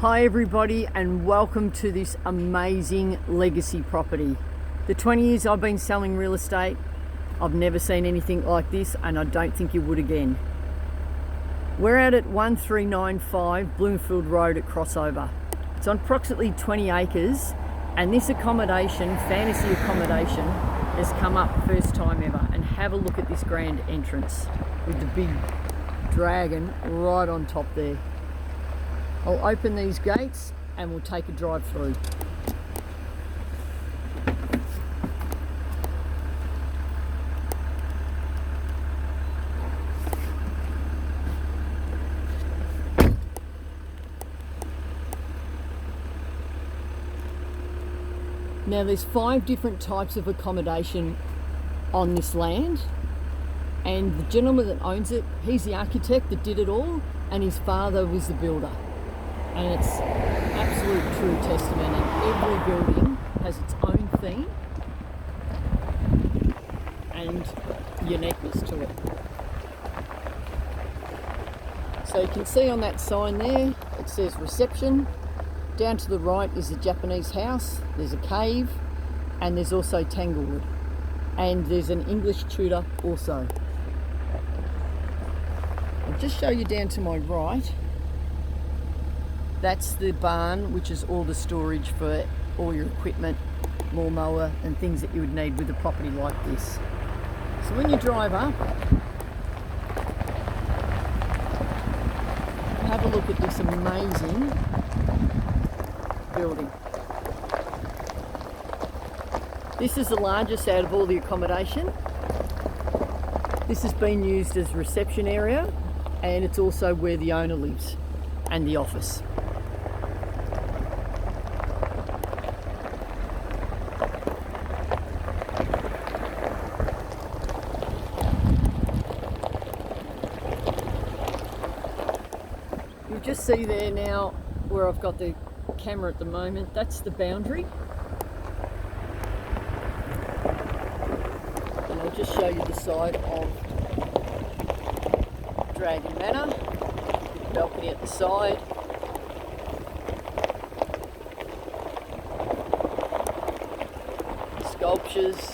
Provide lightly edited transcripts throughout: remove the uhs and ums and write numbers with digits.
Hi everybody, and welcome to this amazing legacy property. The 20 years I've been selling real estate, I've never seen anything like this, and I don't think you would again. We're out at 1395 Bloomfield Road at Crossover. It's on approximately 20 acres, and this accommodation, fantasy accommodation, has come up first time ever. And have a look at this grand entrance with the big dragon right on top there. I'll open these gates and we'll take a drive through. Now there's 5 different types of accommodation on this land, and the gentleman that owns it, he's the architect that did it all, and his father was the builder. And it's absolute true testament, and every building has its own theme and uniqueness to it. So you can see on that sign there, it says reception. Down to the right is the Japanese house, there's a cave, and there's also Tanglewood. And there's an English tutor also. I'll just show you down to my right. That's the barn, which is all the storage for all your equipment, lawnmower and things that you would need with a property like this. So when you drive up, have a look at this amazing building. This is the largest out of all the accommodation. This has been used as a reception area, and it's also where the owner lives and the office. You'll just see there now where I've got the camera at the moment, that's the boundary. And I'll just show you the side of Dragon Manor, balcony at the side. Sculptures.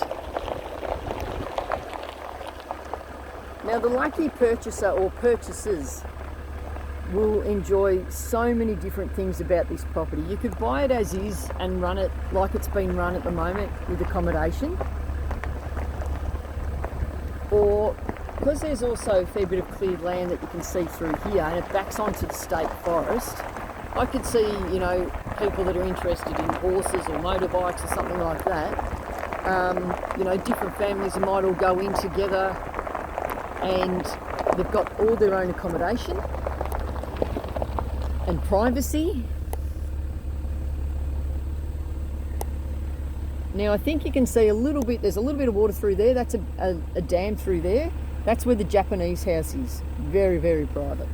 Now the lucky purchaser or purchasers will enjoy so many different things about this property. You could buy it as is and run it like it's been run at the moment with accommodation, or because there's also a fair bit of cleared land that you can see through here and it backs onto the state forest, I could see, you know, people that are interested in horses or motorbikes or something like that. You know, different families might all go in together and they've got all their own accommodation and privacy. Now I think you can see a little bit, there's a little bit of water through there, that's a dam through there. That's where the Japanese house is. Very, very private.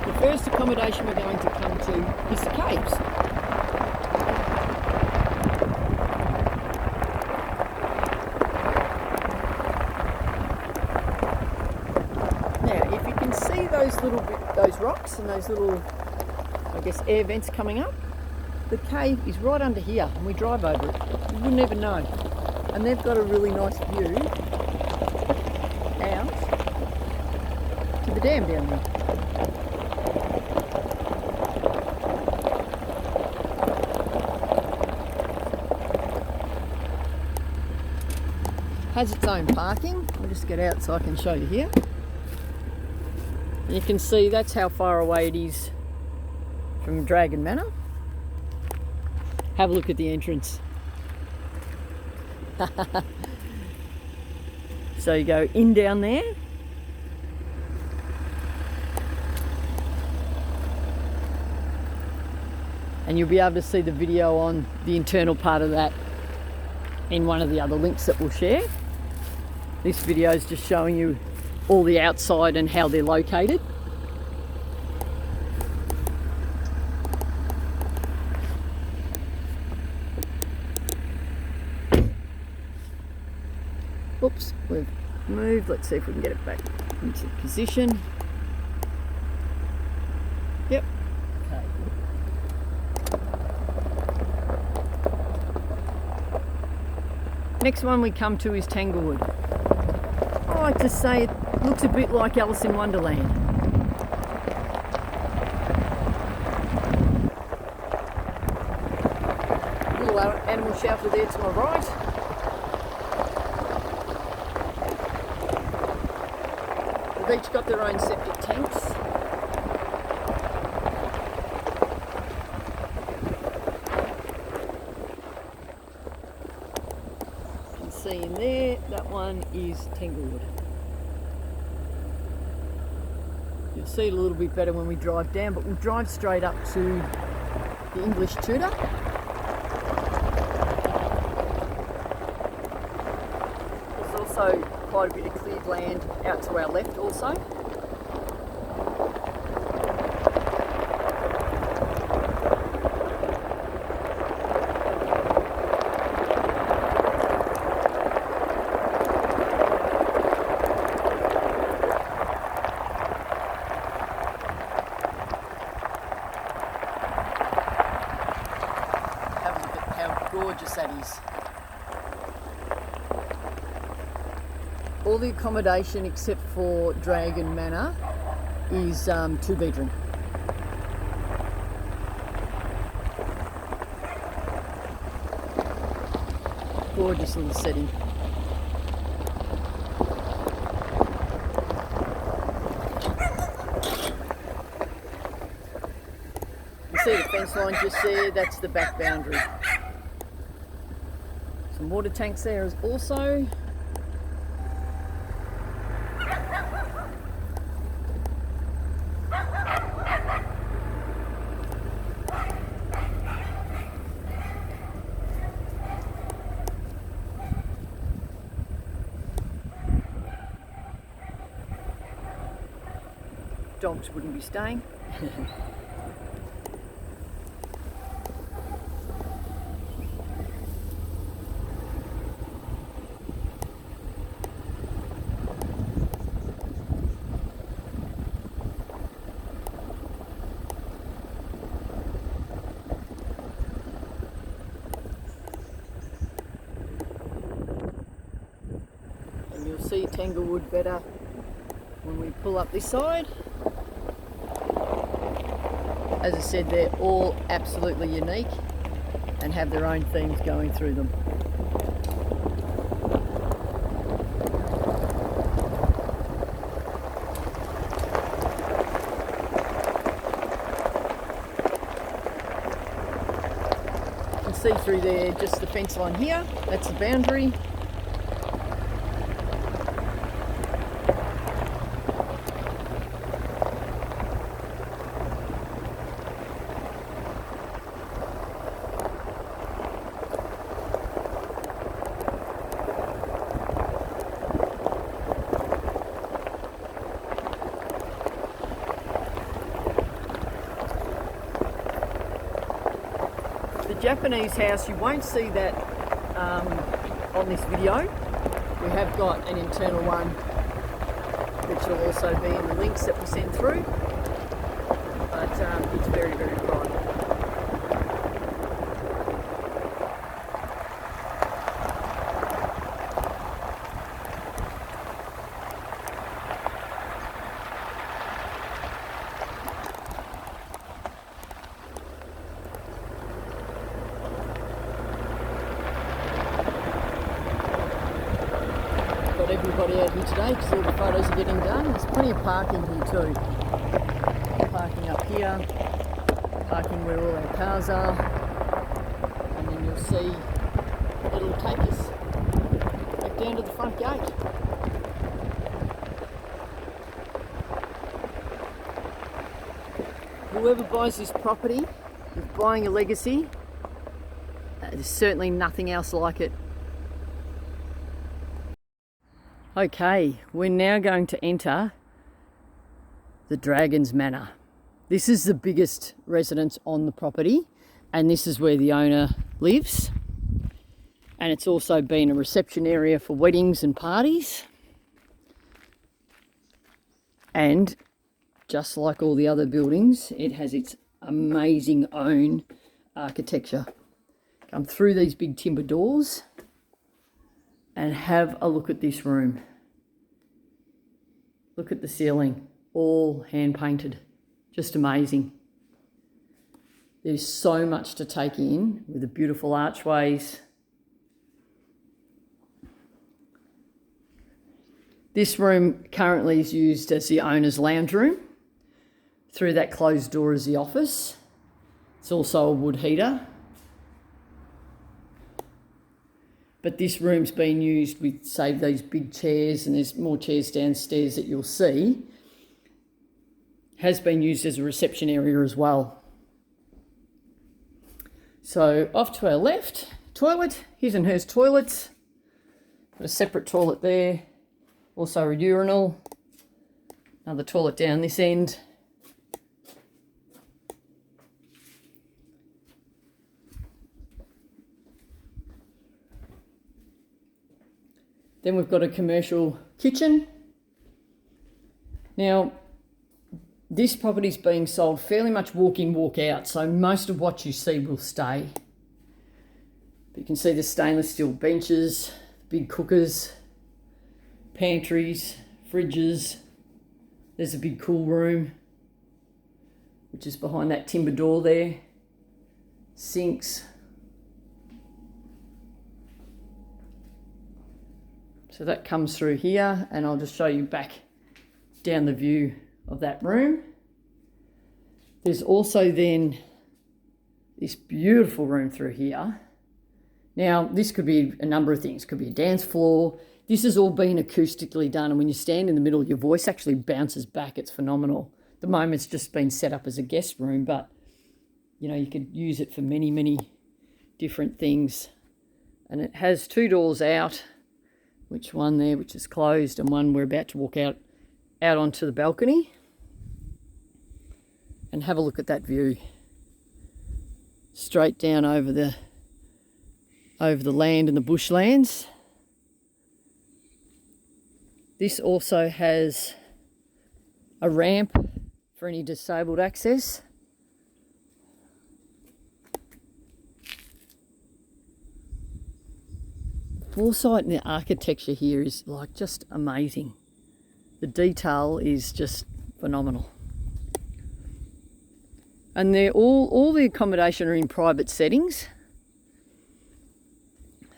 The first accommodation we're going to come to is the caves. Those rocks and those little, I guess, air vents coming up. The cave is right under here, and we drive over it. You wouldn't even know. And they've got a really nice view out to the dam down there. Has its own parking. I'll just get out so I can show you here. You can see that's how far away it is from Dragon Manor. Have a look at the entrance. So you go in down there. And you'll be able to see the video on the internal part of that in one of the other links that we'll share. This video is just showing you all the outside and how they're located. Oops, we've moved. Let's see if we can get it back into position. Yep. Okay. Next one we come to is Tanglewood. I like to say it looks a bit like Alice in Wonderland. Little animal shelter there to my right. They've each got their own septic tanks. You can see in there, that one is Tanglewood. You'll see it a little bit better when we drive down, but we'll drive straight up to the English Tudor. There's also quite a bit of cleared land out to our left also. Have a look at how gorgeous that is. All the accommodation except for Dragon Manor is 2-bedroom. Gorgeous little setting. You see the fence line just there, that's the back boundary. Some water tanks there as also. Dogs wouldn't be staying. And you'll see Tanglewood better when we pull up this side. As I said, they're all absolutely unique and have their own themes going through them. You can see through there just the fence line here, that's the boundary. The Japanese house, you won't see that on this video. We have got an internal one which will also be in the links that we send through, but it's very, very private. Everybody out here today because all the photos are getting done. There's plenty of parking here too. Parking up here, parking where all our cars are, and then you'll see it'll take us back down to the front gate. Whoever buys this property is buying a legacy. There's certainly nothing else like it. Okay, we're now going to enter the Dragon's Manor. This is the biggest residence on the property, and this is where the owner lives. And it's also been a reception area for weddings and parties. And just like all the other buildings, it has its amazing own architecture. Come through these big timber doors and have a look at this room. Look at the ceiling, all hand painted, just amazing. There's so much to take in with the beautiful archways. This room currently is used as the owner's lounge room. Through that closed door is the office. It's also a wood heater. But this room's been used with, say, these big chairs, and there's more chairs downstairs that you'll see, has been used as a reception area as well. So off to our left, toilet, his and hers toilets. Got a separate toilet there, also a urinal, another toilet down this end. Then we've got a commercial kitchen. Now, this property's being sold fairly much walk in, walk out, so most of what you see will stay. But you can see the stainless steel benches, big cookers, pantries, fridges. There's a big cool room, which is behind that timber door there. Sinks. So that comes through here, and I'll just show you back down the view of that room. There's also then this beautiful room through here. Now, this could be a number of things. It could be a dance floor. This has all been acoustically done, and when you stand in the middle, your voice actually bounces back. It's phenomenal. At the moment, it's just been set up as a guest room, but, you know, you could use it for many, many different things. And it has two doors out, which one there, which is closed, and one we're about to walk out onto the balcony and have a look at that view. Straight down over the land and the bushlands. This also has a ramp for any disabled access. The foresight and the architecture here is like just amazing. The detail is just phenomenal. And they're all the accommodation are in private settings.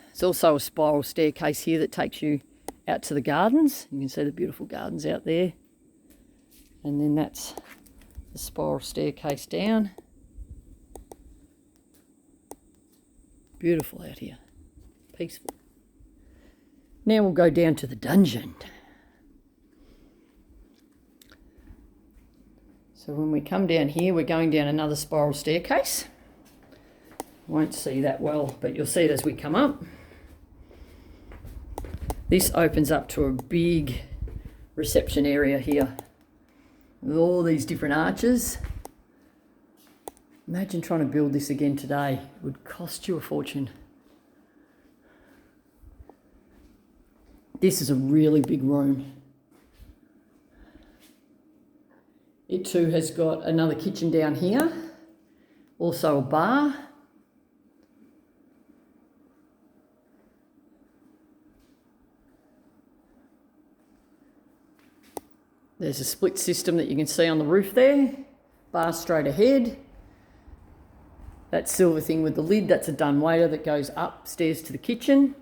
There's also a spiral staircase here that takes you out to the gardens. You can see the beautiful gardens out there. And then that's the spiral staircase down. Beautiful out here. Peaceful. Now we'll go down to the dungeon. So when we come down here, we're going down another spiral staircase. Won't see that well, but you'll see it as we come up. This opens up to a big reception area here with all these different arches. Imagine trying to build this again today. It would cost you a fortune. This is a really big room. It too has got another kitchen down here, also a bar. There's a split system that you can see on the roof there, bar straight ahead. That silver thing with the lid, that's a dumbwaiter that goes upstairs to the kitchen.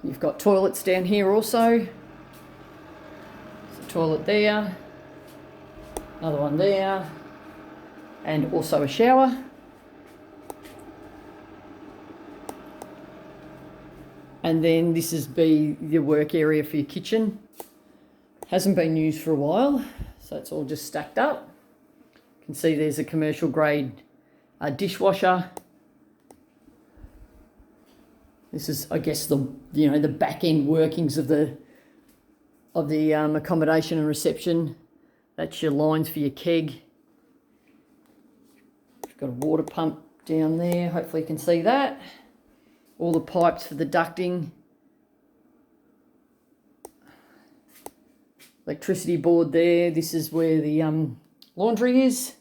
You've got toilets down here also. There's a toilet there, another one there, and also a shower. And then this is your work area for your kitchen. Hasn't been used for a while, so it's all just stacked up. You can see there's a commercial grade dishwasher. This is, I guess, the back end workings of the accommodation and reception. That's your lines for your keg. You've got a water pump down there. Hopefully you can see that. All the pipes for the ducting. Electricity board there. This is where the laundry is.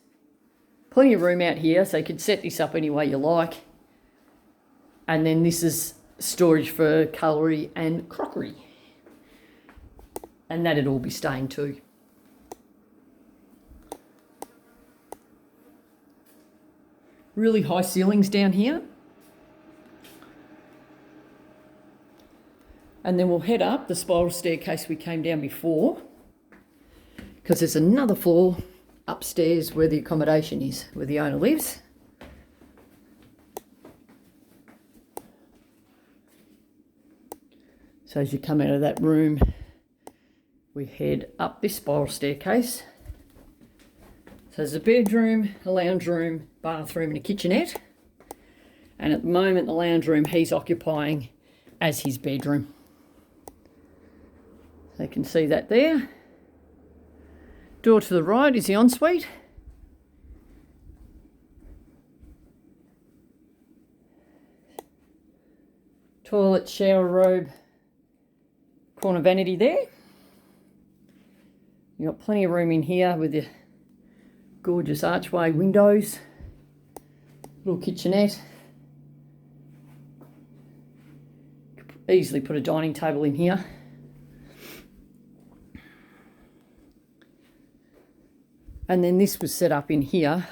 Plenty of room out here, so you can set this up any way you like. And then this is storage for cutlery and crockery. And that'd all be staying too. Really high ceilings down here. And then we'll head up the spiral staircase we came down before, because there's another floor upstairs where the accommodation is, where the owner lives. So as you come out of that room, we head up this spiral staircase. So there's a bedroom, a lounge room, bathroom and a kitchenette. And at the moment, the lounge room he's occupying as his bedroom. So you can see that there. Door to the right is the ensuite. Toilet, shower robe, corner vanity there. You've got plenty of room in here with your gorgeous archway windows. Little kitchenette. Could easily put a dining table in here. And then this was set up in here.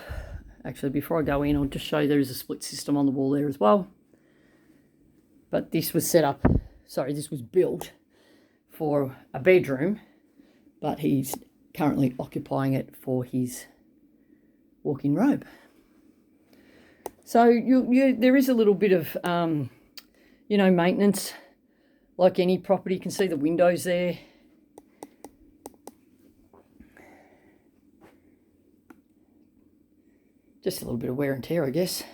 Actually, before I go in, I'll just show you there is a split system on the wall there as well. But this was set up, this was built for a bedroom, but he's currently occupying it for his walk-in robe. So there is a little bit of, maintenance, like any property. You can see the windows there. Just a little bit of wear and tear, I guess.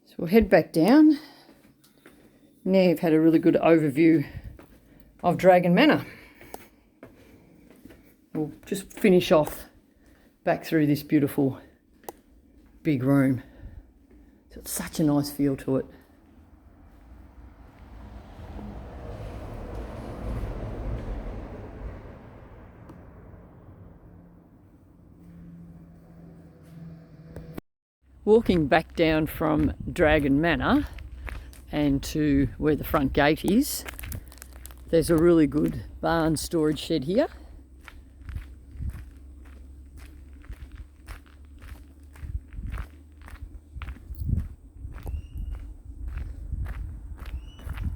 So we'll head back down. Now you've had a really good overview of Dragon Manor. We'll just finish off back through this beautiful big room. So it's such a nice feel to it. Walking back down from Dragon Manor and to where the front gate is, there's a really good barn storage shed here.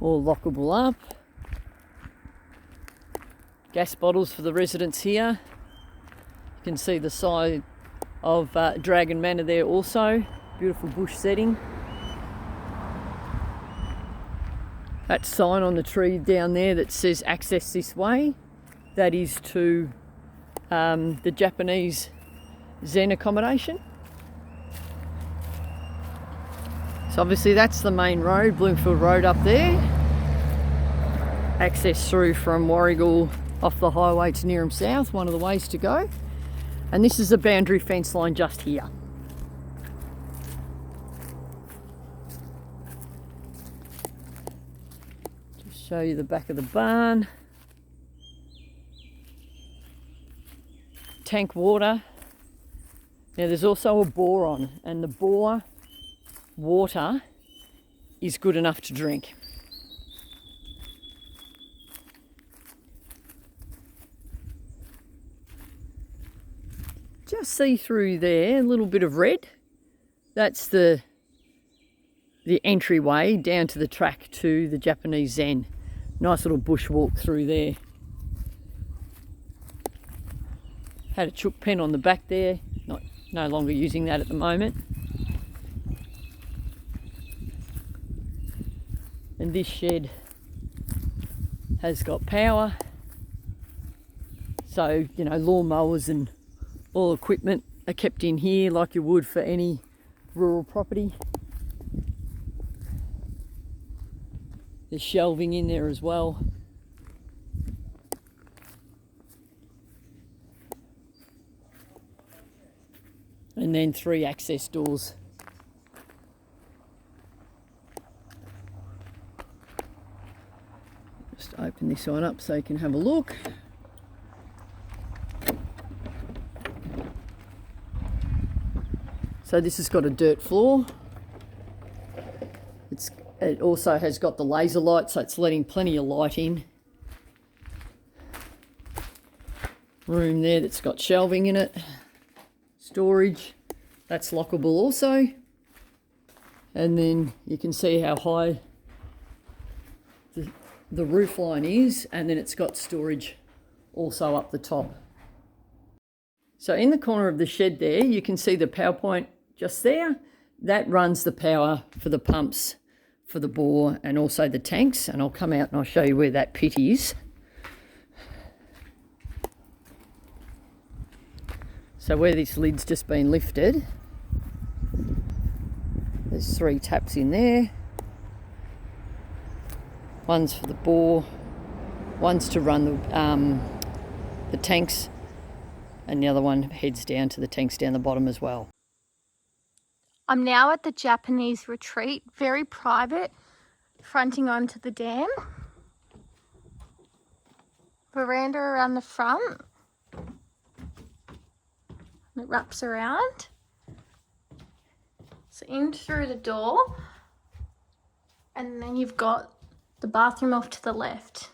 All lockable up. Gas bottles for the residents here. You can see the side of Dragon Manor there also. Beautiful bush setting. That sign on the tree down there that says access this way, that is to the Japanese Zen accommodation. So obviously that's the main road, Bloomfield Road up there. Access through from Warrigal off the highway to Nearham South, one of the ways to go. And this is the boundary fence line just here. Just show you the back of the barn. Tank water. Now there's also a bore on, and the bore water is good enough to drink. Just see through there, a little bit of red. That's the entryway down to the track to the Japanese Zen. Nice little bush walk through there. Had a chook pen on the back there, no longer using that at the moment. And this shed has got power. So, lawnmowers and all equipment are kept in here like you would for any rural property. There's shelving in there as well. And then 3 access doors. Just open this one up so you can have a look. So this has got a dirt floor. It also has got the laser light, so it's letting plenty of light in. Room there that's got shelving in it. Storage, that's lockable also. And then you can see how high the roof line is, and then it's got storage also up the top. So in the corner of the shed there, you can see the power point just there. That runs the power for the pumps for the bore and also the tanks, and I'll come out and I'll show you where that pit is. So where this lid's just been lifted, there's 3 taps in there. One's for the bore, one's to run the tanks, and the other one heads down to the tanks down the bottom as well. I'm now at the Japanese retreat, very private, fronting onto the dam. Veranda around the front. And it wraps around. So in through the door, and then you've got the bathroom off to the left.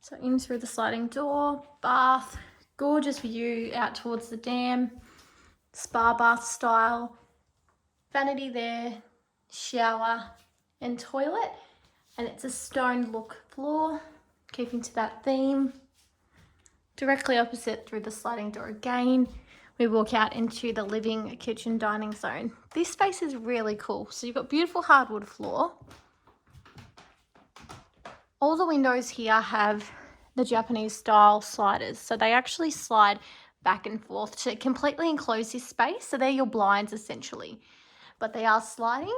So in through the sliding door, bath, gorgeous view out towards the dam, spa bath style. Vanity there, shower and toilet, and it's a stone look floor, keeping to that theme. Directly opposite through the sliding door again, we walk out into the living, kitchen, dining zone. This space is really cool. So you've got beautiful hardwood floor. All the windows here have the Japanese style sliders, so they actually slide back and forth to completely enclose this space. So they're your blinds essentially. But they are sliding,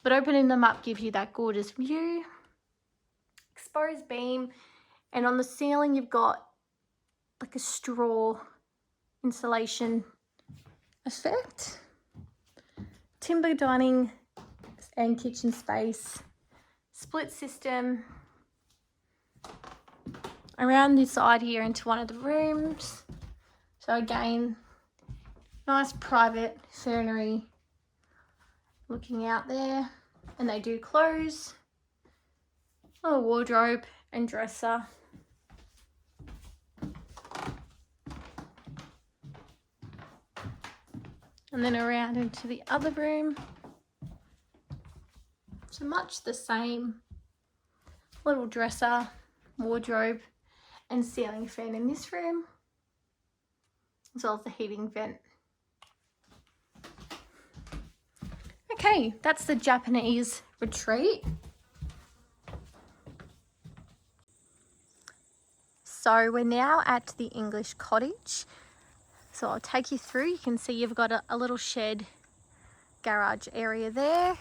but opening them up give you that gorgeous view, exposed beam, and on the ceiling you've got like a straw insulation effect. Timber dining and kitchen space, split system around this side here into one of the rooms. So again, nice private fernery looking out there, and they do close. A wardrobe and dresser. And then around into the other room. So much the same. Little dresser, wardrobe, and ceiling fan in this room, as well as the heating vent. Okay, that's the Japanese retreat. So we're now at the English cottage. So I'll take you through. You can see you've got a little shed garage area there,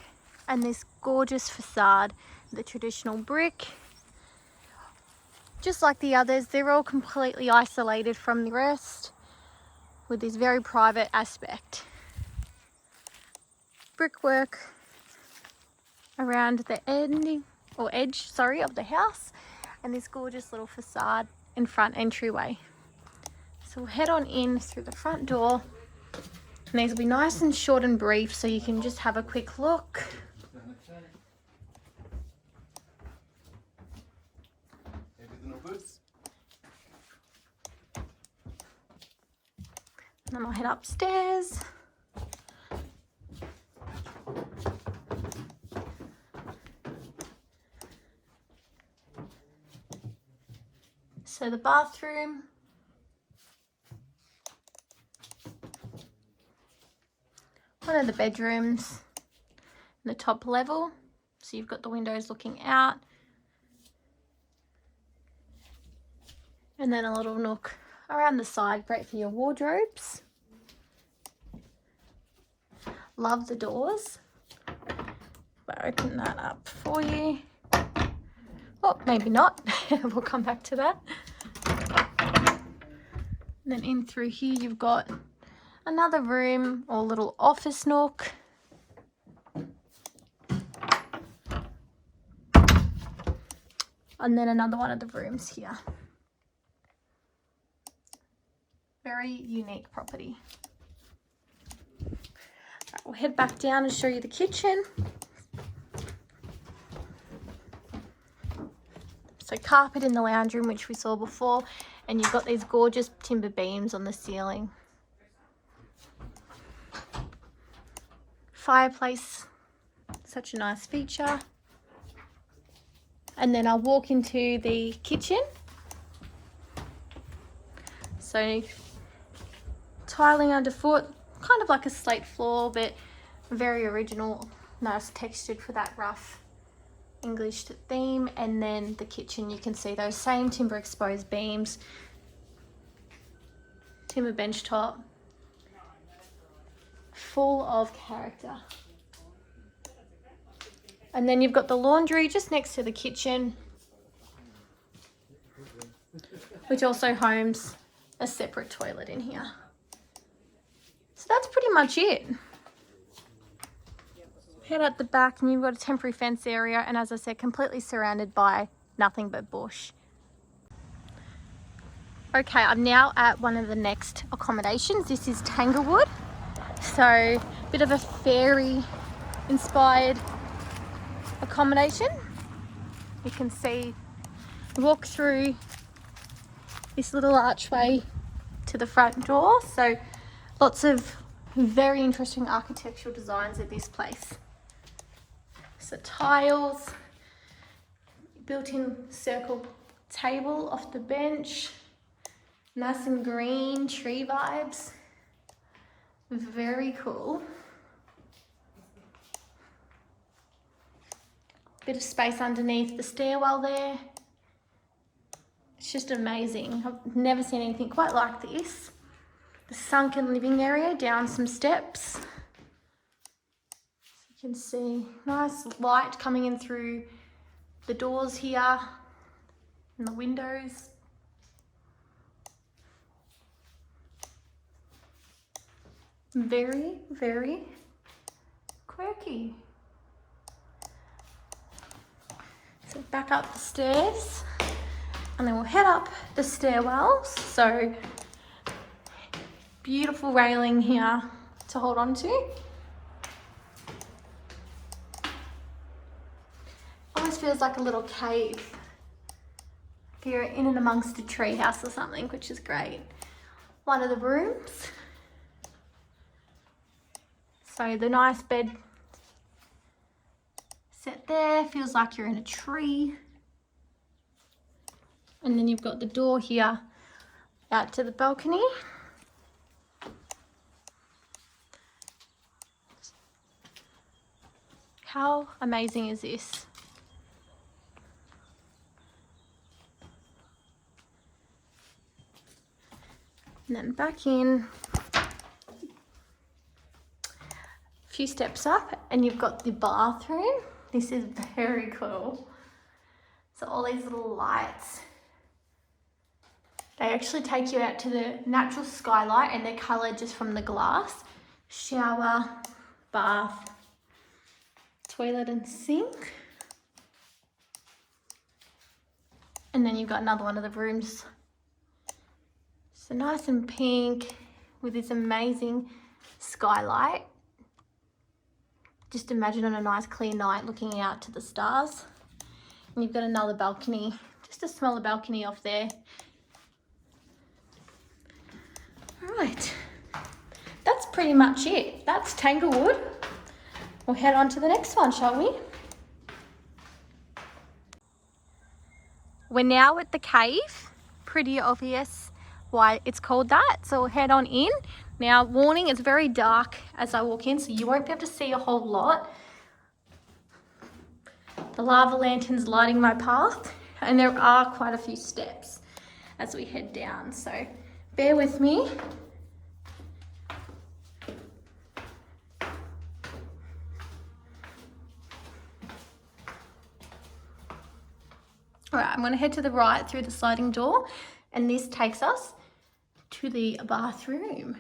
and this gorgeous facade, the traditional brick. Just like the others, they're all completely isolated from the rest with this very private aspect. Brickwork around the edge of the house, and this gorgeous little facade in front entryway. So we'll head on in through the front door, and these will be nice and short and brief so you can just have a quick look. And then I'll head upstairs. So the bathroom, one of the bedrooms, the top level. So you've got the windows looking out. And then a little nook around the side, great for your wardrobes. Love the doors. I'll open that up for you. Oh, maybe not. We'll come back to that. And then in through here, you've got Another room or little office nook. And then another one of the rooms here. Very unique property. Right, we'll head back down and show you the kitchen. So carpet in the lounge room, which we saw before, and you've got these gorgeous timber beams on the ceiling. Fireplace, such a nice feature. And then I'll walk into the kitchen. So tiling underfoot, kind of like a slate floor, but very original, nice textured for that rough English theme. And then the kitchen, you can see those same timber exposed beams, timber bench top, full of character. And then you've got the laundry just next to the kitchen, which also homes a separate toilet in here. So that's pretty much it. Head out the back and you've got a temporary fence area, and as I said, completely surrounded by nothing but bush. Okay, I'm now at one of the next accommodations. This is Tanglewood. So a bit of a fairy inspired accommodation. You can see, walk through this little archway to the front door. So lots of very interesting architectural designs at this place. So tiles, built-in circle table off the bench, nice and green, tree vibes. Very cool. Bit of space underneath the stairwell there. It's just amazing. I've never seen anything quite like this. The sunken living area down some steps. You can see nice light coming in through the doors here and the windows. Very, very quirky. So back up the stairs and then we'll head up the stairwells. So beautiful railing here to hold on to. Almost feels like a little cave if you're in and amongst a tree house or something, which is great. One of the rooms. So the nice bed set there, feels like you're in a tree. And then you've got the door here out to the balcony. How amazing is this? And then back in. A few steps up and you've got the bathroom. This is very cool. So all these little lights, they actually take you out to the natural skylight and they're coloured just from the glass. Shower, bath, toilet and sink. And then you've got another one of the rooms. So nice and pink with this amazing skylight. Just imagine on a nice clear night looking out to the stars. And you've got another balcony, just a smaller balcony off there. All right, that's pretty much it. That's Tanglewood. We'll head on to the next one, shall we? We're now at the cave. Pretty obvious why it's called that. So we'll head on in. Now, warning, it's very dark as I walk in, so you won't be able to see a whole lot. The lava lantern's lighting my path, and there are quite a few steps as we head down, so bear with me. All right, I'm going to head to the right through the sliding door, and this takes us to the bathroom.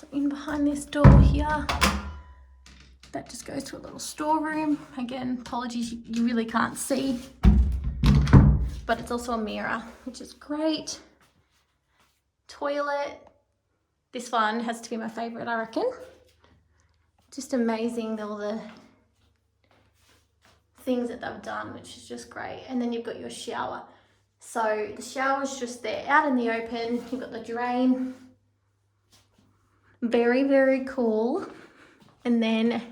So in behind this door here, that just goes to a little storeroom. Again, apologies, you really can't see, but it's also a mirror, which is great. Toilet. This one has to be my favorite, I reckon. Just amazing, all the things that they've done, which is just great. And then you've got your shower. So the shower's just there out in the open. You've got the drain. Very, very cool. And then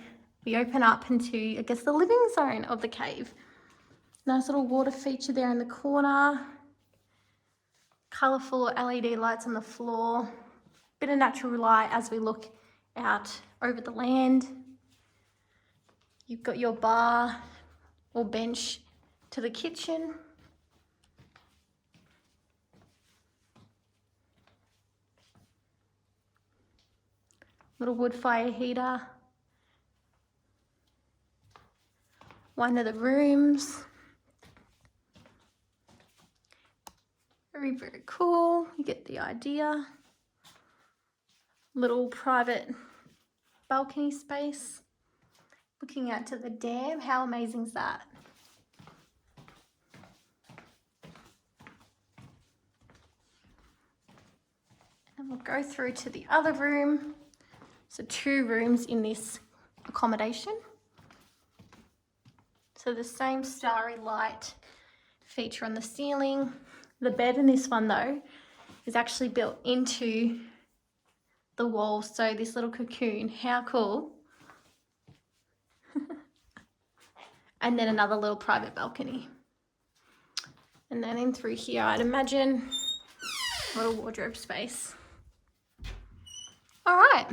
we open up into, I guess, the living zone of the cave. Nice little water feature there in the corner. Colourful LED lights on the floor. Bit of natural light as we look out over the land. You've got your bar or bench to the kitchen. Little wood fire heater. One of the rooms. Very, very cool. You get the idea. Little private balcony space. Looking out to the dam. How amazing is that? And we'll go through to the other room. So 2 rooms in this accommodation. So the same starry light feature on the ceiling. The bed in this one though is actually built into the wall. So this little cocoon, how cool. And then another little private balcony. And then in through here, I'd imagine a little wardrobe space. All right,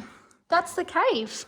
that's the cave.